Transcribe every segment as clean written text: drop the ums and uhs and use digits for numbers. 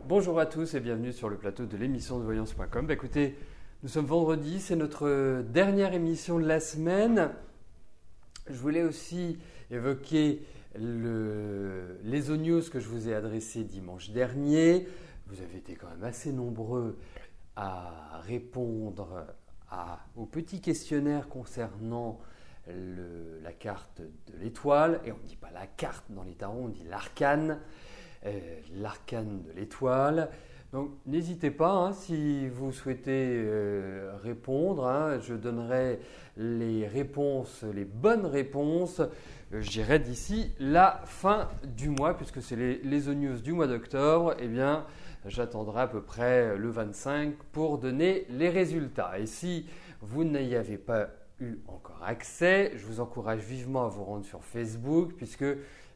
Bonjour à tous et bienvenue sur le plateau de l'émission de voyance.com. Écoutez, nous sommes vendredi, c'est notre dernière émission de la semaine. Je voulais aussi évoquer les news que je vous ai adressées dimanche dernier. Vous avez été quand même assez nombreux à répondre au petit questionnaire concernant la carte de l'étoile. Et on ne dit pas la carte dans les tarots, on dit l'arcane. L'arcane de l'étoile. Donc n'hésitez pas, si vous souhaitez répondre, je donnerai les réponses, les bonnes réponses, je dirais d'ici la fin du mois, puisque c'est les news du mois d'octobre, eh bien j'attendrai à peu près le 25 pour donner les résultats. Et si vous n'y avez pas eu encore accès, je vous encourage vivement à vous rendre sur Facebook, puisque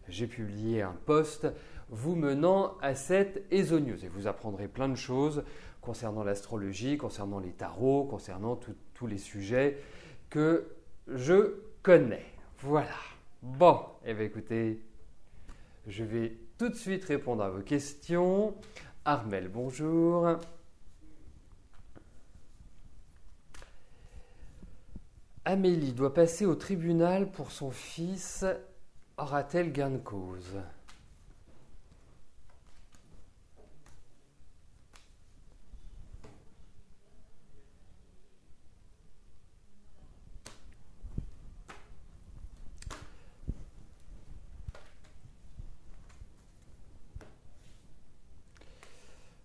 j'ai publié un post vous menant à cette ESO News. Et vous apprendrez plein de choses concernant l'astrologie, concernant les tarots, concernant tous les sujets que je connais. Voilà. Bon, eh bien écoutez, je vais tout de suite répondre à vos questions. Armel, bonjour. Amélie doit passer au tribunal pour son fils. Aura-t-elle gain de cause ?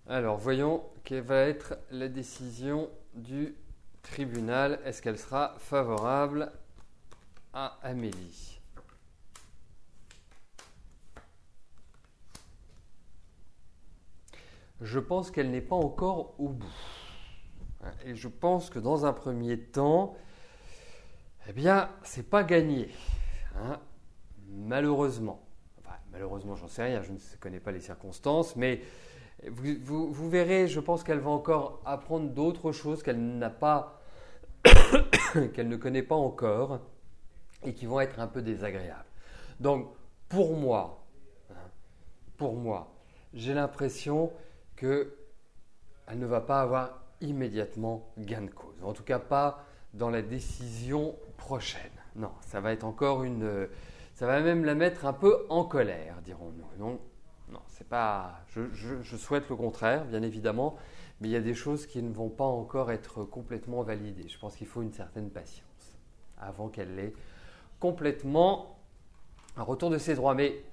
Alors, voyons quelle va être la décision du tribunal. Est-ce qu'elle sera favorable à Amélie ? Je pense qu'elle n'est pas encore au bout. Et je pense que dans un premier temps, eh bien, c'est pas gagné. Malheureusement. Enfin, malheureusement, j'en sais rien, je ne connais pas les circonstances, mais vous verrez, je pense qu'elle va encore apprendre d'autres choses qu'elle n'a pas, qu'elle ne connaît pas encore et qui vont être un peu désagréables. Donc, pour moi, j'ai l'impression qu'elle ne va pas avoir immédiatement gain de cause. En tout cas, pas dans la décision prochaine. Non, ça va être encore ça va même la mettre un peu en colère, dirons-nous. Donc, non, c'est pas. Je souhaite le contraire, bien évidemment, mais il y a des choses qui ne vont pas encore être complètement validées. Je pense qu'il faut une certaine patience avant qu'elle ait complètement un retour de ses droits. Mais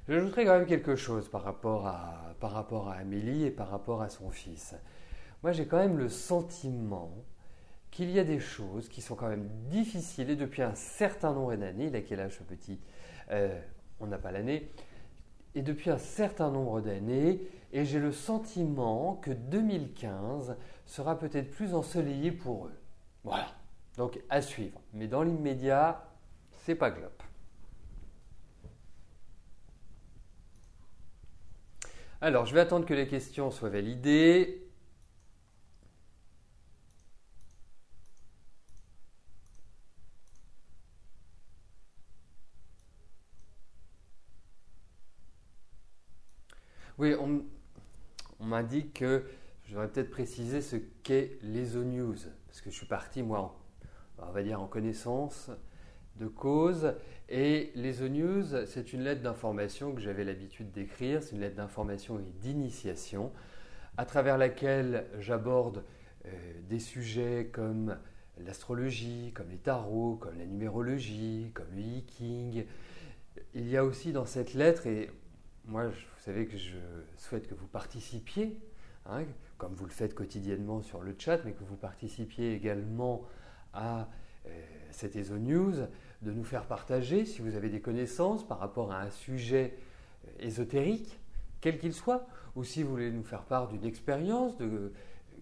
j'ajouterai quand même quelque chose par rapport à Amélie et par rapport à son fils. Moi, j'ai quand même le sentiment qu'il y a des choses qui sont quand même difficiles et depuis un certain nombre d'années, il a quel âge ce petit ? On n'a pas l'année. Et depuis un certain nombre d'années, et j'ai le sentiment que 2015 sera peut-être plus ensoleillé pour eux. Voilà, donc à suivre. Mais dans l'immédiat, c'est pas glop. Alors, je vais attendre que les questions soient validées. Oui, on m'indique que je devrais peut-être préciser ce qu'est l'ESO News, parce que je suis parti, moi, on va dire en connaissance de cause. Et l'ESO News, c'est une lettre d'information que j'avais l'habitude d'écrire, c'est une lettre d'information et d'initiation, à travers laquelle j'aborde des sujets comme l'astrologie, comme les tarots, comme la numérologie, comme le Yi-King. Il y a aussi dans cette lettre, et moi, vous savez que je souhaite que vous participiez, comme vous le faites quotidiennement sur le chat, mais que vous participiez également à cette ESO News, de nous faire partager, si vous avez des connaissances par rapport à un sujet ésotérique, quel qu'il soit, ou si vous voulez nous faire part d'une expérience, de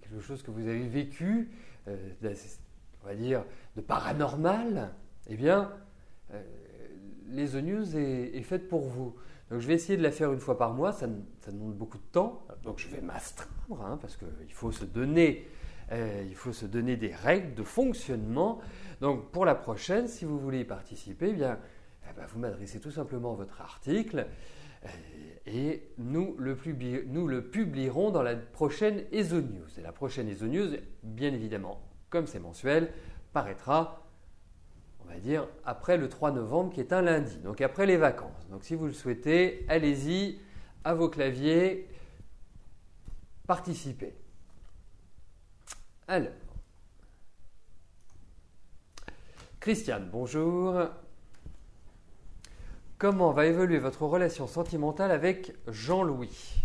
quelque chose que vous avez vécu, on va dire, de paranormal, eh bien, l'ESO News est faite pour vous. Donc je vais essayer de la faire une fois par mois, ça demande beaucoup de temps, donc je vais m'astreindre, parce qu'il faut se donner des règles de fonctionnement. Donc pour la prochaine, si vous voulez y participer, vous m'adressez tout simplement votre article Et nous le publierons dans la prochaine ESO News. Et la prochaine ESO News, bien évidemment, comme c'est mensuel, paraîtra, on va dire, après le 3 novembre, qui est un lundi, donc après les vacances. Donc si vous le souhaitez, allez-y, à vos claviers, participez. Alors, Christiane, bonjour. Comment va évoluer votre relation sentimentale avec Jean-Louis ?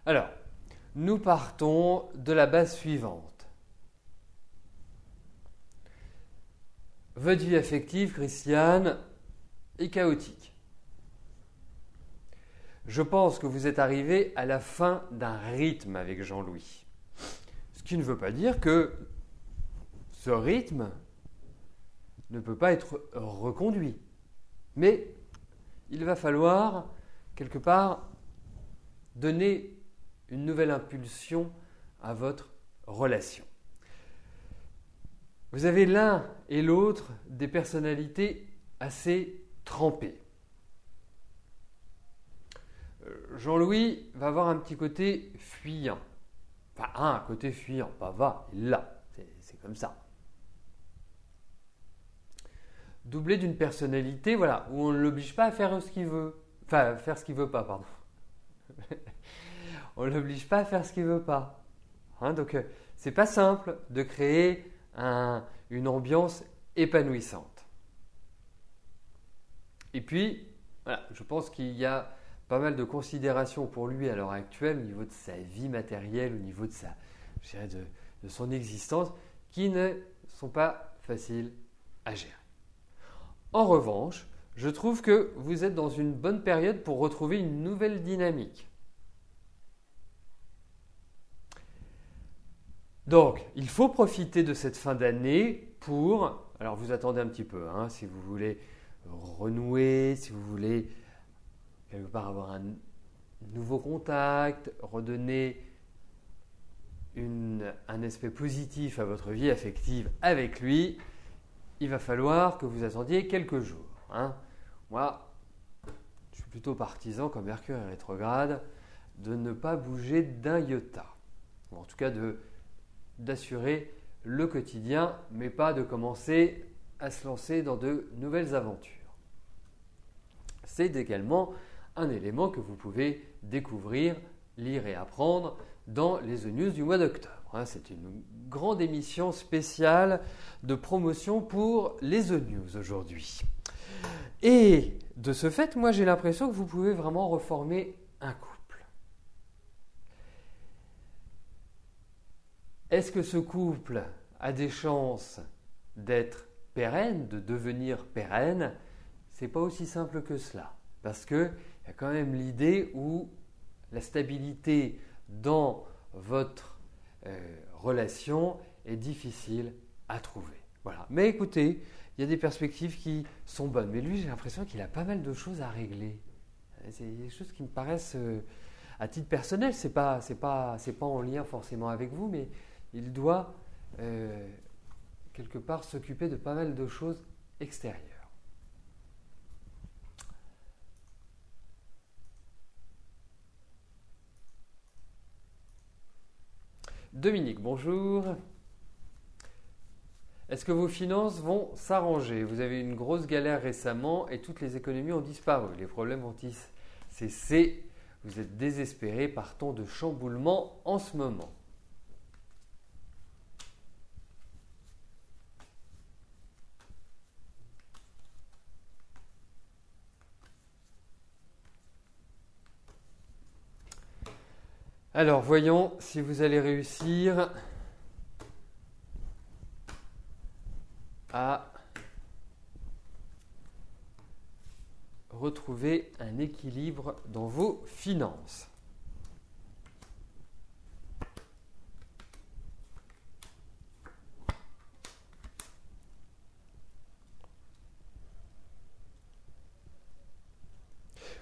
Alors, nous partons de la base suivante. Votre vie affective, Christiane, est chaotique. Je pense que vous êtes arrivé à la fin d'un rythme avec Jean-Louis. Ce qui ne veut pas dire que ce rythme ne peut pas être reconduit. Mais il va falloir, quelque part, donner une nouvelle impulsion à votre relation. Vous avez l'un et l'autre des personnalités assez trempées. Jean-Louis va avoir un petit côté fuyant. Enfin, un côté fuyant, pas va, il l'a. C'est comme ça. Doublé d'une personnalité, voilà, où on ne l'oblige pas à faire ce qu'il veut. Enfin, faire ce qu'il veut pas, pardon. On ne l'oblige pas à faire ce qu'il veut pas. Donc, c'est pas simple de créer une ambiance épanouissante. Et puis, voilà, je pense qu'il y a pas mal de considérations pour lui à l'heure actuelle au niveau de sa vie matérielle, au niveau de de son existence, qui ne sont pas faciles à gérer. En revanche, je trouve que vous êtes dans une bonne période pour retrouver une nouvelle dynamique. Donc, il faut profiter de cette fin d'année pour, alors vous attendez un petit peu, si vous voulez renouer, si vous voulez quelque part avoir un nouveau contact, redonner un aspect positif à votre vie affective avec lui, il va falloir que vous attendiez quelques jours. Moi, je suis plutôt partisan, comme Mercure est rétrograde, de ne pas bouger d'un iota. Ou en tout cas, d'assurer le quotidien, mais pas de commencer à se lancer dans de nouvelles aventures. C'est également un élément que vous pouvez découvrir, lire et apprendre dans les The News du mois d'octobre. C'est une grande émission spéciale de promotion pour les The News aujourd'hui. Et de ce fait, moi j'ai l'impression que vous pouvez vraiment reformer un couple. Est-ce que ce couple a des chances d'être pérenne, de devenir pérenne? C'est pas aussi simple que cela. Parce qu'il y a quand même l'idée où la stabilité dans votre relation est difficile à trouver. Voilà. Mais écoutez, il y a des perspectives qui sont bonnes. Mais lui, j'ai l'impression qu'il a pas mal de choses à régler. C'est des choses qui me paraissent, à titre personnel, c'est pas en lien forcément avec vous, mais il doit quelque part s'occuper de pas mal de choses extérieures. Dominique, bonjour. Est-ce que vos finances vont s'arranger? Vous avez eu une grosse galère récemment et toutes les économies ont disparu. Les problèmes vont cesser. Vous êtes désespéré par tant de chamboulements en ce moment. Alors, voyons si vous allez réussir à retrouver un équilibre dans vos finances.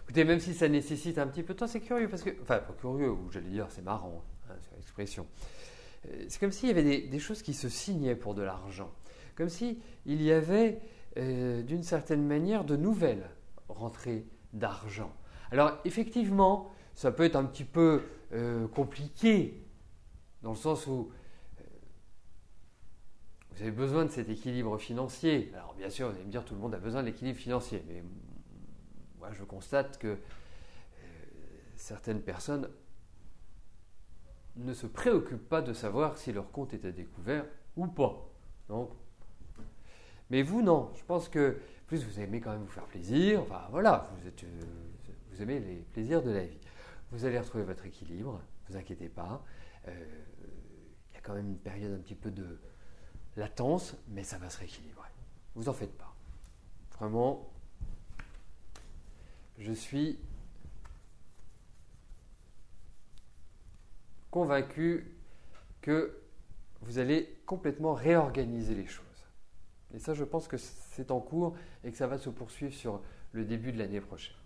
Écoutez, même si ça nécessite un petit peu de temps, c'est curieux parce que, enfin, pas curieux, ou j'allais dire, c'est marrant, hein, c'est l'expression. C'est comme s'il y avait des choses qui se signaient pour de l'argent, comme s'il y avait, d'une certaine manière, de nouvelles rentrées d'argent. Alors, effectivement, ça peut être un petit peu compliqué, dans le sens où vous avez besoin de cet équilibre financier. Alors, bien sûr, vous allez me dire, tout le monde a besoin de l'équilibre financier, mais moi, je constate que certaines personnes ne se préoccupent pas de savoir si leur compte est à découvert ou pas. Donc, mais vous, non. Je pense que plus vous aimez quand même vous faire plaisir. Enfin, voilà, vous aimez les plaisirs de la vie. Vous allez retrouver votre équilibre. Ne vous inquiétez pas. Il y a quand même une période un petit peu de latence, mais ça va se rééquilibrer. Vous en faites pas. Vraiment, je suis convaincu que vous allez complètement réorganiser les choses. Et ça, je pense que c'est en cours et que ça va se poursuivre sur le début de l'année prochaine.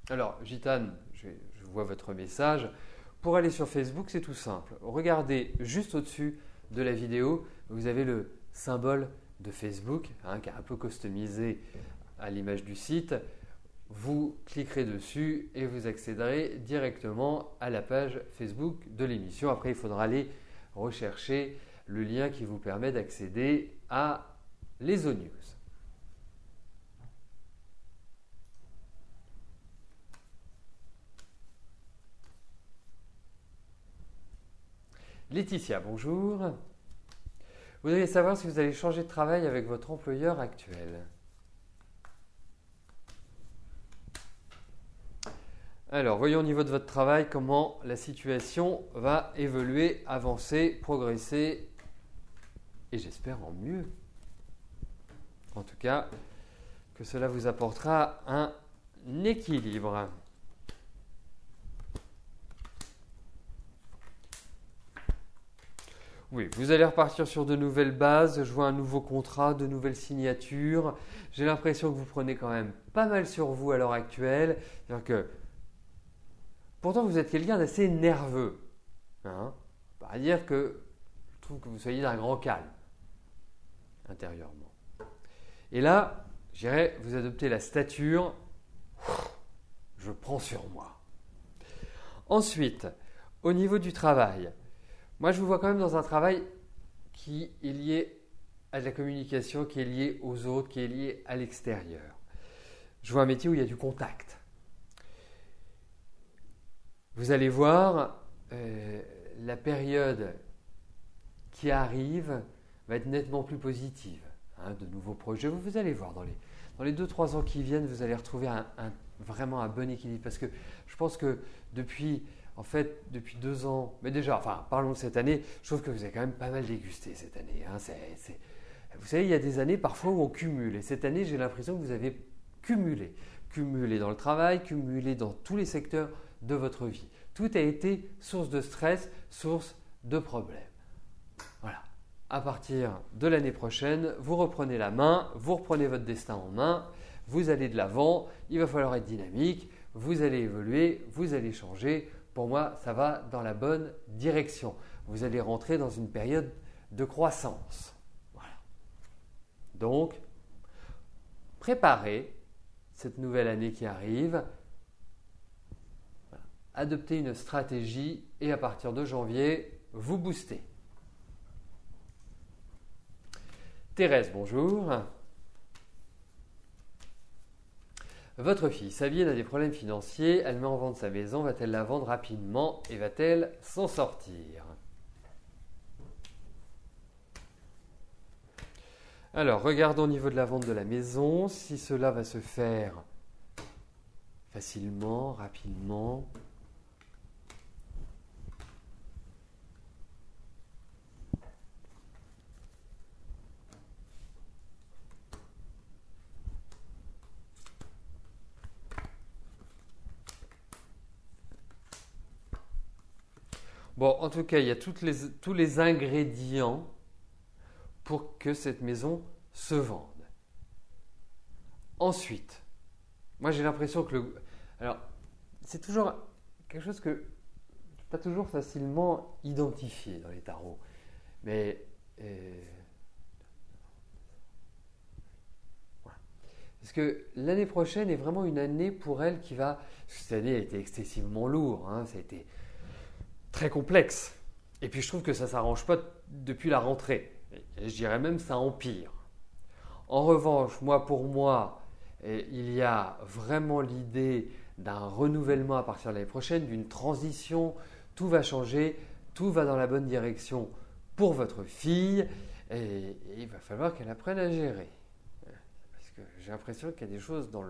Alors, Gitane, je vois votre message. Pour aller sur Facebook, c'est tout simple. Regardez juste au-dessus de la vidéo, vous avez le symbole de Facebook, qui est un peu customisé à l'image du site. Vous cliquerez dessus et vous accéderez directement à la page Facebook de l'émission. Après, il faudra aller rechercher le lien qui vous permet d'accéder à les news. Laetitia, bonjour. Vous voudriez savoir si vous allez changer de travail avec votre employeur actuel. Alors, voyons au niveau de votre travail comment la situation va évoluer, avancer, progresser, et j'espère en mieux. En tout cas, que cela vous apportera un équilibre. Oui, vous allez repartir sur de nouvelles bases, je vois un nouveau contrat, de nouvelles signatures. J'ai l'impression que vous prenez quand même pas mal sur vous à l'heure actuelle. C'est-à-dire que pourtant, vous êtes quelqu'un d'assez nerveux. Pas dire que je trouve que vous soyez d'un grand calme intérieurement. Et là, j'irais vous adopter la stature « je prends sur moi ». Ensuite, au niveau du travail, moi je vous vois quand même dans un travail qui est lié à de la communication, qui est lié aux autres, qui est lié à l'extérieur. Je vois un métier où il y a du contact. Vous allez voir, la période qui arrive va être nettement plus positive. De nouveaux projets, vous allez voir dans les 2-3 ans qui viennent, vous allez retrouver vraiment un bon équilibre. Parce que je pense que depuis 2 ans, mais déjà, parlons de cette année, je trouve que vous avez quand même pas mal dégusté cette année. Vous savez, il y a des années parfois où on cumule. Et cette année, j'ai l'impression que vous avez cumulé. Cumulé dans le travail, cumulé dans tous les secteurs de votre vie. Tout a été source de stress, source de problèmes. Voilà. À partir de l'année prochaine, vous reprenez la main, vous reprenez votre destin en main, vous allez de l'avant, il va falloir être dynamique, vous allez évoluer, vous allez changer. Pour moi, ça va dans la bonne direction. Vous allez rentrer dans une période de croissance. Voilà. Donc, préparez cette nouvelle année qui arrive. Voilà. Adoptez une stratégie et à partir de janvier, vous boostez. Thérèse, bonjour. Votre fille, Sabine, a des problèmes financiers. Elle met en vente sa maison. Va-t-elle la vendre rapidement et va-t-elle s'en sortir? Alors, regardons au niveau de la vente de la maison. Si cela va se faire facilement, rapidement. Bon, en tout cas, il y a tous les ingrédients pour que cette maison se vende. Ensuite, moi j'ai l'impression que alors, c'est toujours quelque chose que je peux pas toujours facilement identifier dans les tarots. Mais voilà. Parce que l'année prochaine est vraiment une année pour elle qui va. Cette année a été excessivement lourde, hein, ça a été très complexe. Et puis je trouve que ça ne s'arrange pas depuis la rentrée. Et je dirais même ça empire. En revanche, pour moi, il y a vraiment l'idée d'un renouvellement à partir de l'année prochaine, d'une transition. Tout va changer, tout va dans la bonne direction pour votre fille et il va falloir qu'elle apprenne à gérer. Parce que j'ai l'impression qu'il y a des choses dans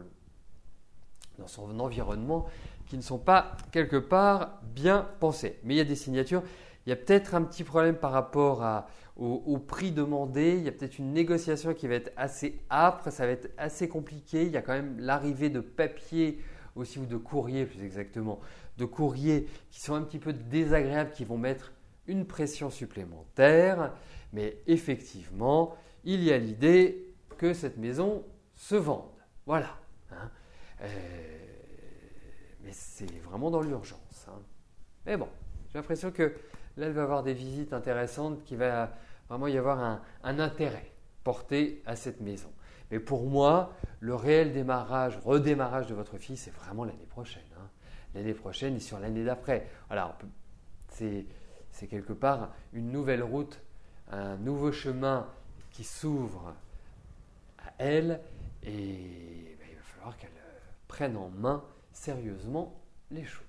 son environnement qui ne sont pas quelque part bien pensées. Mais il y a des signatures. Il y a peut-être un petit problème par rapport au prix demandé. Il y a peut-être une négociation qui va être assez âpre. Ça va être assez compliqué. Il y a quand même l'arrivée de papiers aussi, ou de courriers plus exactement, de courriers qui sont un petit peu désagréables, qui vont mettre une pression supplémentaire. Mais effectivement, il y a l'idée que cette maison se vende. Voilà. Hein. Mais c'est vraiment dans l'urgence. Hein. Mais bon, j'ai l'impression que là, il va y avoir des visites intéressantes, qu'il va vraiment y avoir un intérêt porté à cette maison. Mais pour moi, le réel redémarrage de votre fille, c'est vraiment l'année prochaine. Hein. L'année prochaine et sur l'année d'après. Voilà, c'est quelque part une nouvelle route, un nouveau chemin qui s'ouvre à elle et il va falloir qu'elle prenne en main sérieusement les choses.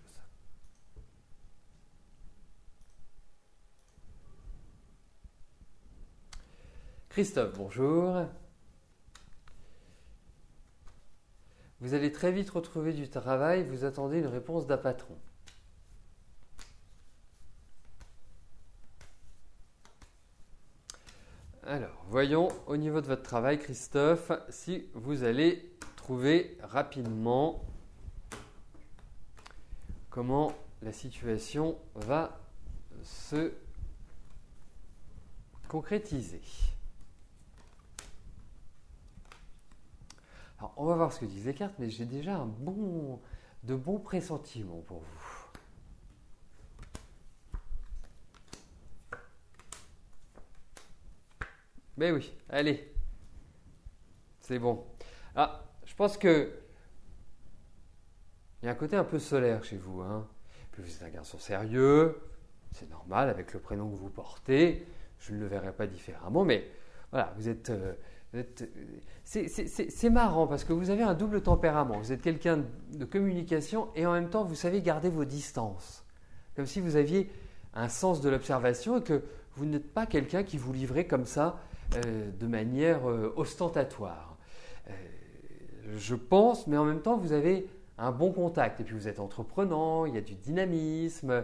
Christophe, bonjour. Vous allez très vite retrouver du travail, vous attendez une réponse d'un patron. Alors, voyons au niveau de votre travail, Christophe, si vous allez trouver rapidement comment la situation va se concrétiser. Alors, on va voir ce que disent les cartes, mais j'ai déjà de bons pressentiments pour vous. Mais oui, allez, c'est bon. Ah, je pense que il y a un côté un peu solaire chez vous. Hein. Puis vous êtes un garçon sérieux, c'est normal avec le prénom que vous portez. Je ne le verrai pas différemment, mais voilà, c'est marrant parce que vous avez un double tempérament. Vous êtes quelqu'un de communication et en même temps, vous savez garder vos distances. Comme si vous aviez un sens de l'observation et que vous n'êtes pas quelqu'un qui vous livrait comme ça de manière ostentatoire. Je pense, mais en même temps, vous avez un bon contact. Et puis, vous êtes entreprenant, il y a du dynamisme,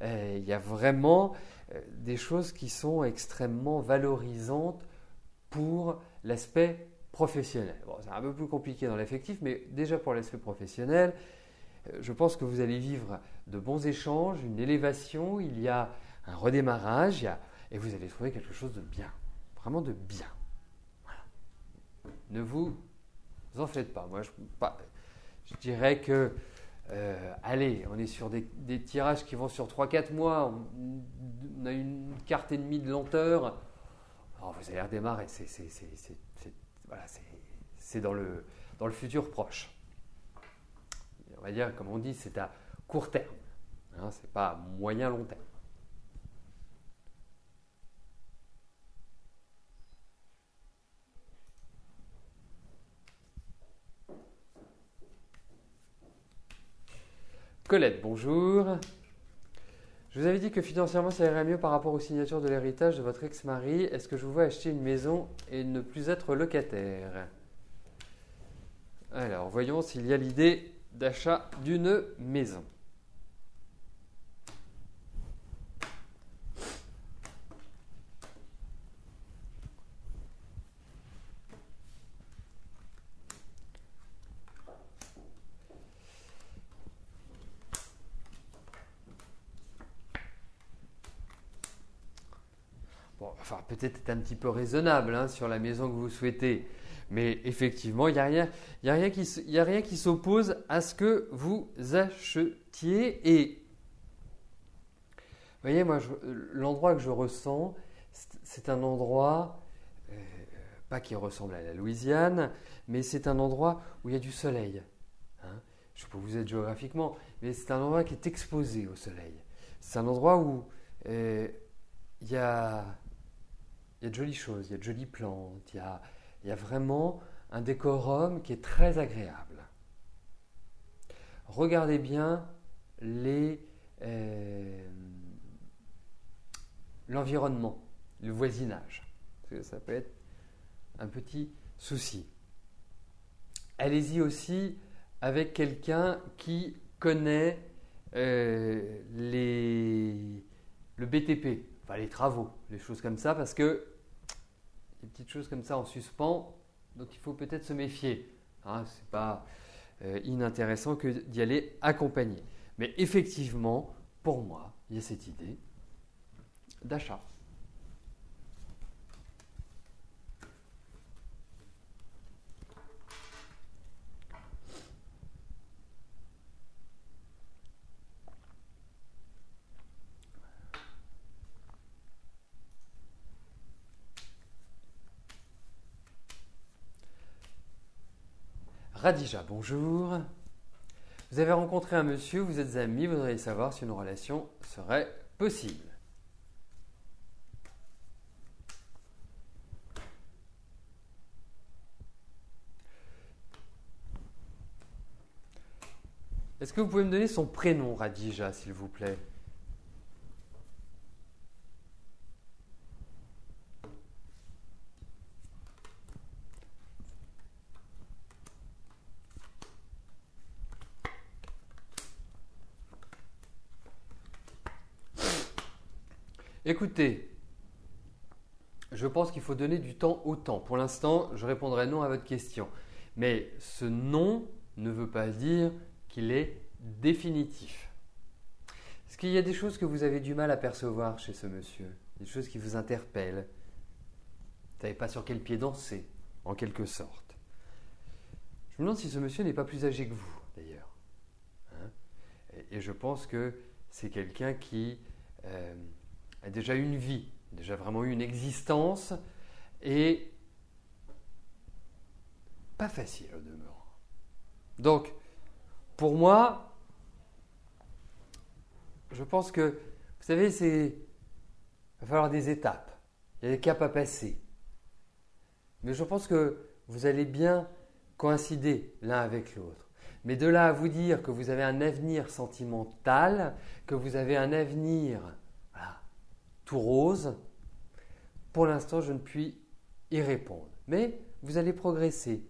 il y a vraiment des choses qui sont extrêmement valorisantes pour l'aspect professionnel. Bon, c'est un peu plus compliqué dans l'affectif, mais déjà pour l'aspect professionnel, je pense que vous allez vivre de bons échanges, une élévation, il y a un redémarrage et vous allez trouver quelque chose de bien, vraiment de bien. Voilà. Ne vous en faites pas. Moi, je dirais que, allez, on est sur des tirages qui vont sur 3-4 mois, on a une carte et demie de lenteur. Alors, vous allez redémarrer, c'est dans le futur proche. On va dire, comme on dit, c'est à court terme. Hein, ce n'est pas à moyen-long terme. Colette, bonjour. Je vous avais dit que financièrement, ça irait mieux par rapport aux signatures de l'héritage de votre ex-mari. Est-ce que je vous vois acheter une maison et ne plus être locataire? Alors, voyons s'il y a l'idée d'achat d'une maison. enfin peut-être être un petit peu raisonnable hein, sur la maison que vous souhaitez. Mais effectivement, il n'y a rien qui s'oppose à ce que vous achetiez. Et vous voyez, moi, l'endroit que je ressens, c'est un endroit, pas qui ressemble à la Louisiane, mais c'est un endroit où il y a du soleil. Hein. Je ne sais pas où vous êtes géographiquement, mais c'est un endroit qui est exposé au soleil. C'est un endroit où il y a de jolies choses, il y a de jolies plantes, il y a vraiment un décorum qui est très agréable. Regardez bien l'environnement, le voisinage. Parce que ça peut être un petit souci. Allez-y aussi avec quelqu'un qui connaît le BTP, enfin les travaux, les choses comme ça, parce que des petites choses comme ça en suspens, donc il faut peut-être se méfier. Hein, ce n'est pas inintéressant que d'y aller accompagné. Mais effectivement, pour moi, il y a cette idée d'achat. Radija, bonjour. Vous avez rencontré un monsieur, vous êtes amis, vous voudriez savoir si une relation serait possible. Est-ce que vous pouvez me donner son prénom, Radija, s'il vous plaît? Écoutez, je pense qu'il faut donner du temps au temps. Pour l'instant, je répondrai non à votre question. Mais ce non ne veut pas dire qu'il est définitif. Est-ce qu'il y a des choses que vous avez du mal à percevoir chez ce monsieur? Des choses qui vous interpellent? Vous ne savez pas sur quel pied danser, en quelque sorte. Je me demande si ce monsieur n'est pas plus âgé que vous, d'ailleurs. Hein? Et je pense que c'est quelqu'un qui a déjà eu une vie, déjà vraiment eu une existence, et pas facile au demeurant. Donc, pour moi, je pense que, vous savez, il va falloir des étapes, il y a des caps à passer. Mais je pense que vous allez bien coïncider l'un avec l'autre. Mais de là à vous dire que vous avez un avenir sentimental, que vous avez un avenir tout rose, pour l'instant, je ne puis y répondre. Mais vous allez progresser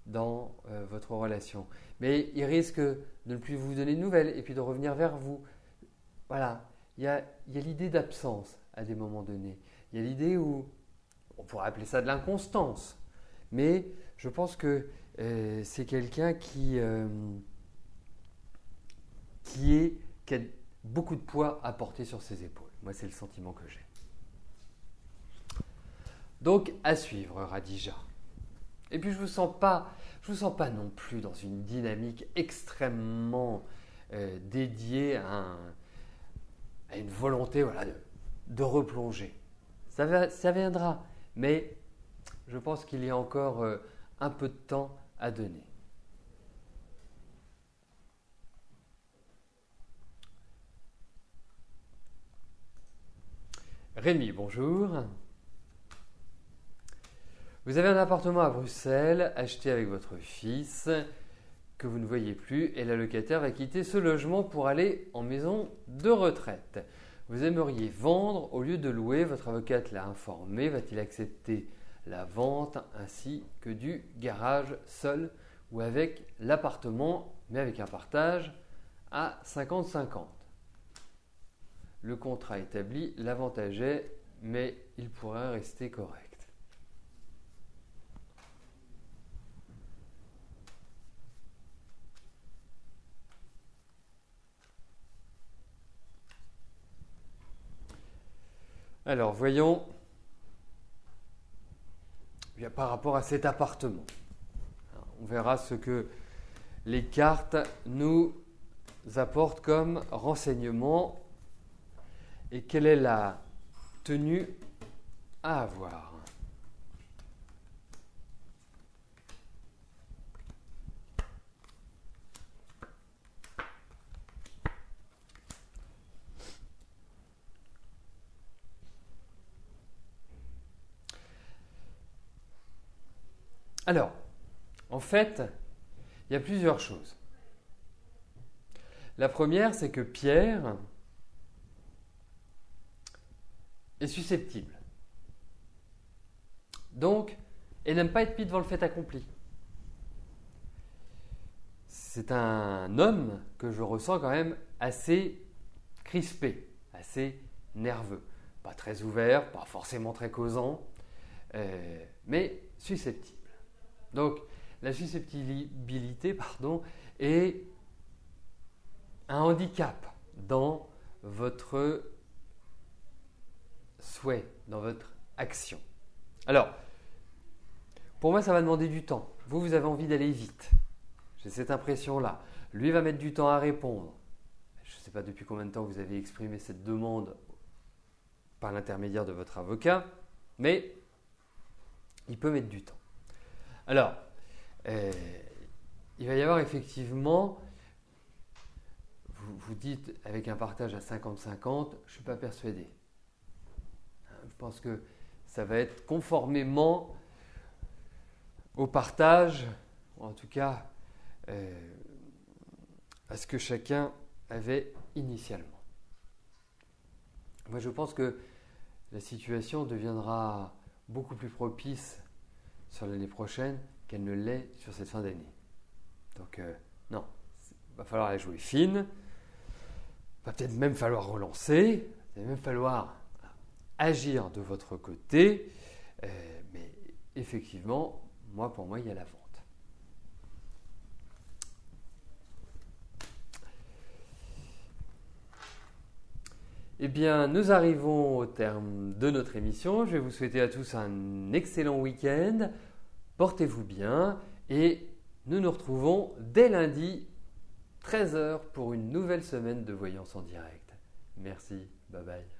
dans votre relation. Mais il risque de ne plus vous donner de nouvelles et puis de revenir vers vous. Voilà, il y a l'idée d'absence à des moments donnés. Il y a l'idée où, on pourrait appeler ça de l'inconstance. Mais je pense que c'est quelqu'un qui a beaucoup de poids à porter sur ses épaules. Moi, c'est le sentiment que j'ai. Donc, à suivre, Radija. Et puis, je ne vous sens pas non plus dans une dynamique extrêmement dédiée à une volonté de replonger. Ça viendra, mais je pense qu'il y a encore un peu de temps à donner. Rémi, bonjour. Vous avez un appartement à Bruxelles, acheté avec votre fils, que vous ne voyez plus, et la locataire va quitter ce logement pour aller en maison de retraite. Vous aimeriez vendre au lieu de louer, votre avocate l'a informé, va-t-il accepter la vente ainsi que du garage seul ou avec l'appartement, mais avec un partage à 50-50? Le contrat établi, l'avantage est, mais il pourrait rester correct. Alors, voyons bien, par rapport à cet appartement. On verra ce que les cartes nous apportent comme renseignement et quelle est la tenue à avoir. Alors, en fait, il y a plusieurs choses. La première, c'est que Pierre est susceptible. Donc, et n'aime pas être mis devant le fait accompli. C'est un homme que je ressens quand même assez crispé, assez nerveux. Pas très ouvert, pas forcément très causant, mais susceptible. Donc, la susceptibilité est un handicap dans votre souhait, dans votre action. Alors, pour moi, ça va demander du temps. Vous avez envie d'aller vite. J'ai cette impression-là. Lui va mettre du temps à répondre. Je ne sais pas depuis combien de temps vous avez exprimé cette demande par l'intermédiaire de votre avocat, mais il peut mettre du temps. Alors, il va y avoir effectivement, vous dites avec un partage à 50-50, je ne suis pas persuadé. Je pense que ça va être conformément au partage, ou en tout cas à ce que chacun avait initialement. Moi, je pense que la situation deviendra beaucoup plus propice sur l'année prochaine qu'elle ne l'est sur cette fin d'année. Donc, non, il va falloir la jouer fine, il va peut-être même falloir relancer, il va même falloir agir de votre côté, mais effectivement, pour moi, il y a la vente. Eh bien, nous arrivons au terme de notre émission. Je vais vous souhaiter à tous un excellent week-end. Portez-vous bien et nous nous retrouvons dès lundi, 13h, pour une nouvelle semaine de voyance en direct. Merci, bye bye.